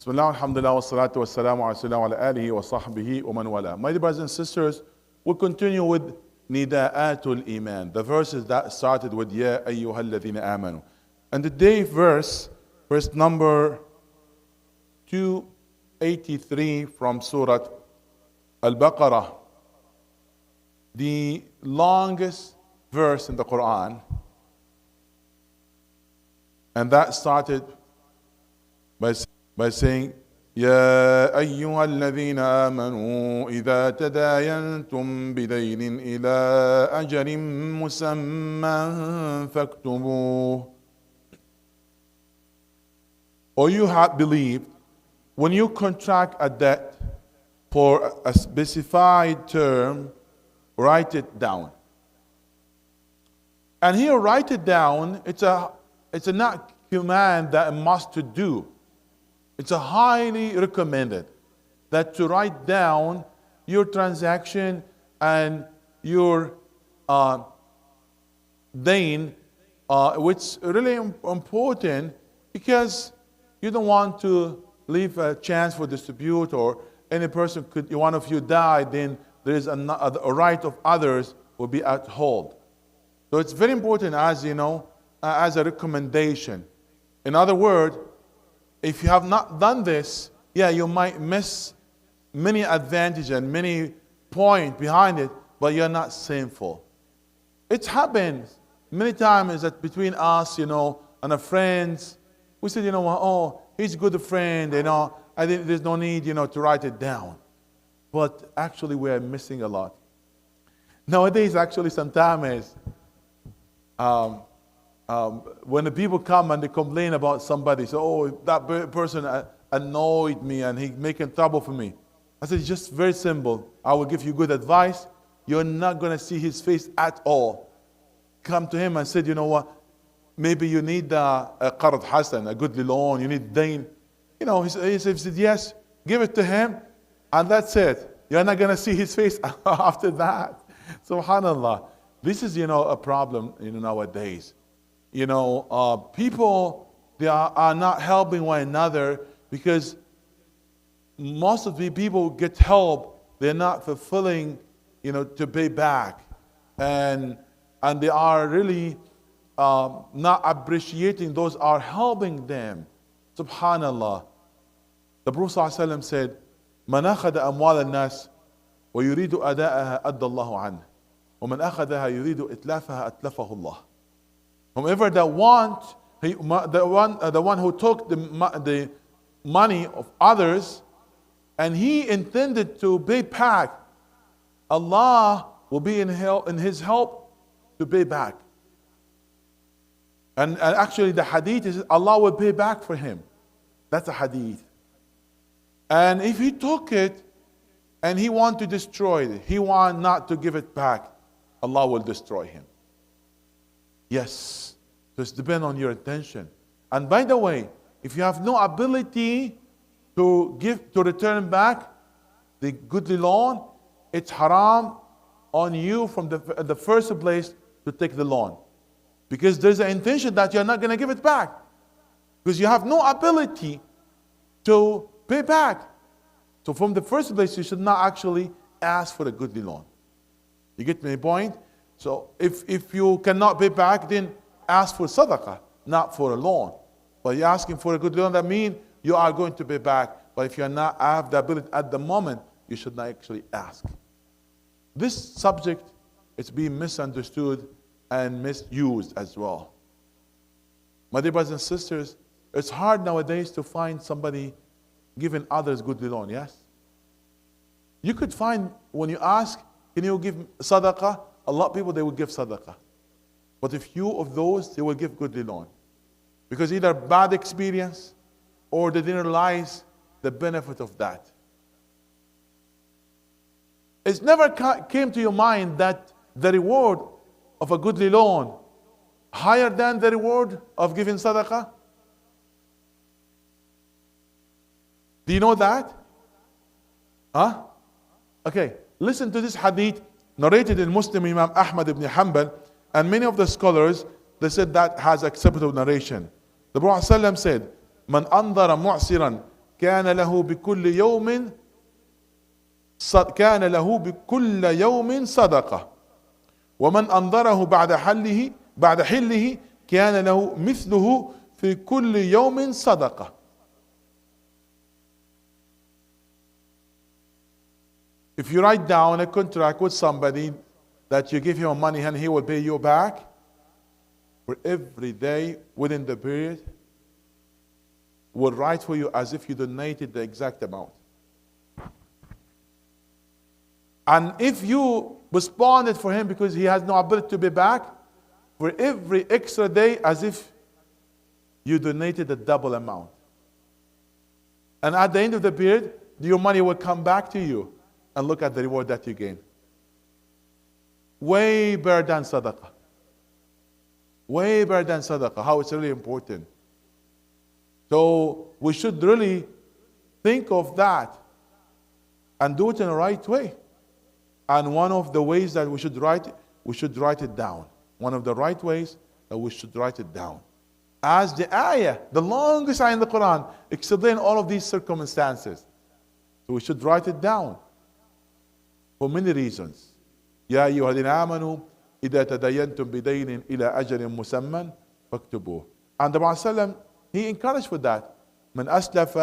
Bismillah, alhamdulillah, wa salatu wa salamu ala rasulillah wa ala alihi wa sahbihi wa man wala. My dear brothers and sisters, we'll continue with Nida'atul Iman, the verses that started with Ya ayyuhal ladhina amanu. And today verse number 283 from Surah Al-Baqarah, the longest verse in the Quran. And that started by saying, يا أيها الذين آمنوا إذا تداينتم بدين إلى أجل مسمى فاكتبوه. Or you have believed, when you contract a debt for a specified term, write it down. And here, write it down, it's a not command that a must to do. It's a highly recommended that to write down your transaction and your gain, which is really important because you don't want to leave a chance for dispute, or any person could, one of you die, then there is a right of others will be at hold. So it's very important, as you know, as a recommendation. In other words, if you have not done this, you might miss many advantages and many points behind it, but you're not sinful. It happens many times that between us, and our friends, we said, oh, he's a good friend, I think there's no need, to write it down. But actually, we are missing a lot. Nowadays, actually, sometimes, when the people come and they complain about somebody, say, oh, that person annoyed me and he's making trouble for me. I said, it's just very simple. I will give you good advice. You're not going to see his face at all. Come to him and said, you know what? Maybe you need a qard hasan, a good loan. You need dain. He said, yes, give it to him. And that's it. You're not going to see his face after that. Subhanallah. This is, a problem nowadays. People, they are not helping one another because most of the people get help, they're not fulfilling, to pay back. And they are really not appreciating those are helping them. Subhanallah. The Prophet ﷺ said, من أخذ أموال الناس ويريد أداءها أدى الله عنه ومن أخذها يريد إتلافها أتلفه الله. Whomever the one who took the money of others and he intended to pay back, Allah will be in his help to pay back. And actually the hadith is Allah will pay back for him. That's a hadith. And if he took it and he want to destroy it, he want not to give it back, Allah will destroy him. Yes, so it depends on your intention. And by the way, if you have no ability to return back the goodly loan, it's haram on you from the first place to take the loan. Because there's an intention that you're not going to give it back. Because you have no ability to pay back. So from the first place, you should not actually ask for a goodly loan. You get my point? So if you cannot pay back, then ask for sadaqah, not for a loan. But you're asking for a good loan, that means you are going to pay back. But if you're not have the ability at the moment, you should not actually ask. This subject is being misunderstood and misused as well. My dear brothers and sisters, it's hard nowadays to find somebody giving others goodly loan, yes? You could find, when you ask, can you give sadaqah? A lot of people, they will give sadaqah. But a few of those, they will give goodly loan. Because either bad experience or they didn't realize the benefit of that. It's never came to your mind that the reward of a goodly loan higher than the reward of giving sadaqah? Do you know that? Huh? Okay, listen to this hadith narrated in Muslim Imam Ahmad ibn Hanbal, and many of the scholars, they said that has acceptable narration. The Prophet ﷺ said, "Man andara mu'siran كان له بكل يوم كان له بكل يوم صدقة ومن أنظره بعد حله كان له مثله في كل يوم صدقة. If you write down a contract with somebody that you give him money and he will pay you back for every day within the period, will write for you as if you donated the exact amount. And if you postponed it for him because he has no ability to pay back, for every extra day as if you donated a double amount. And at the end of the period, your money will come back to you, and look at the reward that you gain. Way better than sadaqah. Way better than sadaqah, how it's really important. So we should really think of that and do it in the right way. And one of the ways that we should write it down. One of the right ways that we should write it down. As the ayah, the longest ayah in the Quran, explain all of these circumstances. So we should write it down for many reasons. يا أيها الذين آمنوا إذا تدينتم بدين إلى أجل مسمى فاكتبوه. And the Prophet he encouraged for that. من أسلف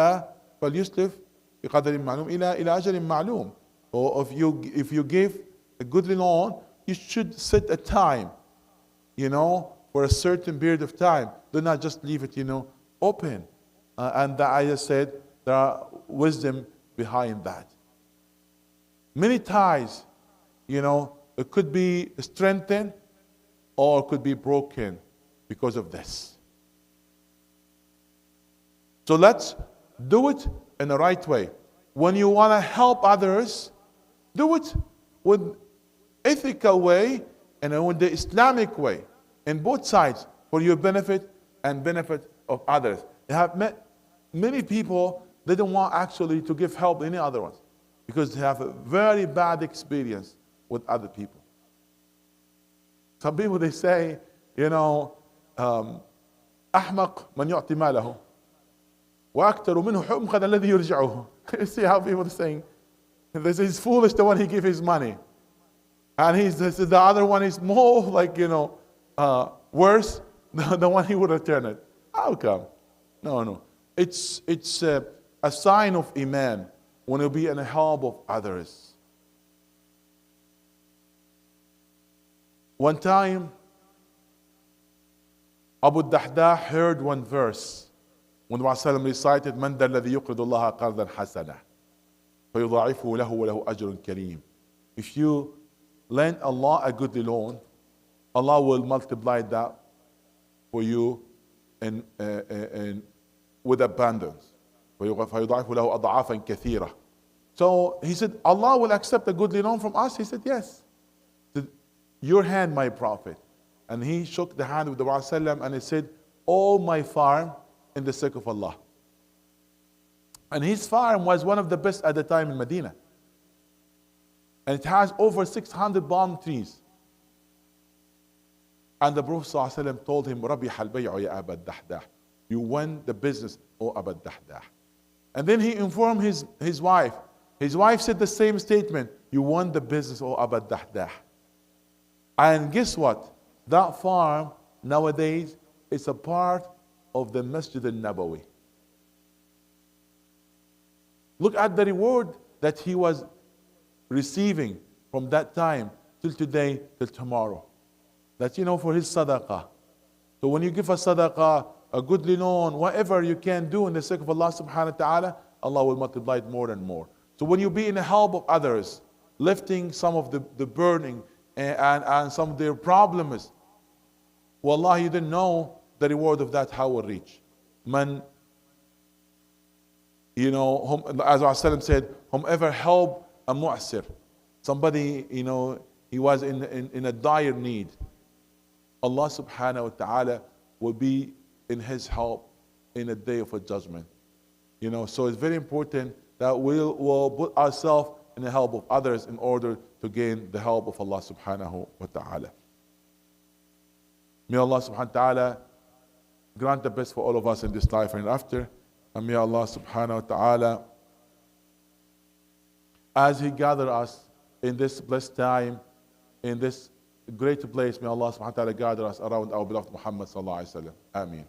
فليسلف بقدر معلوم إلى أجل معلوم. Or if you give a goodly loan, you should set a time, for a certain period of time. Do not just leave it, open. And the ayah said there are wisdom behind that. Many ties, it could be strengthened or it could be broken because of this. So let's do it in the right way. When you want to help others, do it with ethical way and with the Islamic way, in both sides, for your benefit and benefit of others. I have met many people, they don't want actually to give help to any other ones because they have a very bad experience with other people. Some people, they say, أحمق من يعطي ماله وأكثر منه حمقا الذي يرجعه. You see how people are saying, they say he's foolish the one he gives his money. And the other one is more worse than the one he would return it. How come? No. It's a sign of Iman when you be in the help of others. One time, Abu Dahdah heard one verse when the Prophet recited, من ذا الذي يقرض الله قرضا حسنا فيضاعفه له وله أجر كريم. If you lend Allah a goodly loan, Allah will multiply that for you and with abundance. فيضاعفه له أضعافا كثيرة. So he said, Allah will accept a goodly loan from us? He said, yes. He said, your hand, my Prophet. And he shook the hand of the Prophet and he said, all my farm in the sake of Allah. And his farm was one of the best at the time in Medina. And it has over 600 palm trees. And the Prophet ﷺ told him, رَبِحَ الْبَيْعُ يَا أَبَا الدَّحْدَاحِ. You won the business, O Abu Dahdah. And then he informed his wife. His wife said the same statement, you won the business, O Abu Dahdah. And guess what? That farm nowadays is a part of the Masjid al-Nabawi. Look at the reward that he was receiving from that time till today, till tomorrow. That for his sadaqah. So when you give a sadaqah, a goodly loan, whatever you can do in the sake of Allah subhanahu wa ta'ala, Allah will multiply it more and more. So when you be in the help of others, lifting some of the burning and some of their problems, wallah, you didn't know the reward of that, how it will reach. Man, as Rasul said, whomever help a mu'sir, somebody, he was in a dire need, Allah subhanahu wa ta'ala will be in his help in a day of a judgment. So it's very important that we'll put ourselves in the help of others in order to gain the help of Allah subhanahu wa ta'ala. May Allah subhanahu wa ta'ala grant the best for all of us in this life and after. And may Allah subhanahu wa ta'ala, as He gathered us in this blessed time, in this great place, may Allah subhanahu wa ta'ala gather us around our beloved Muhammad sallallahu alayhi wa sallam. Ameen.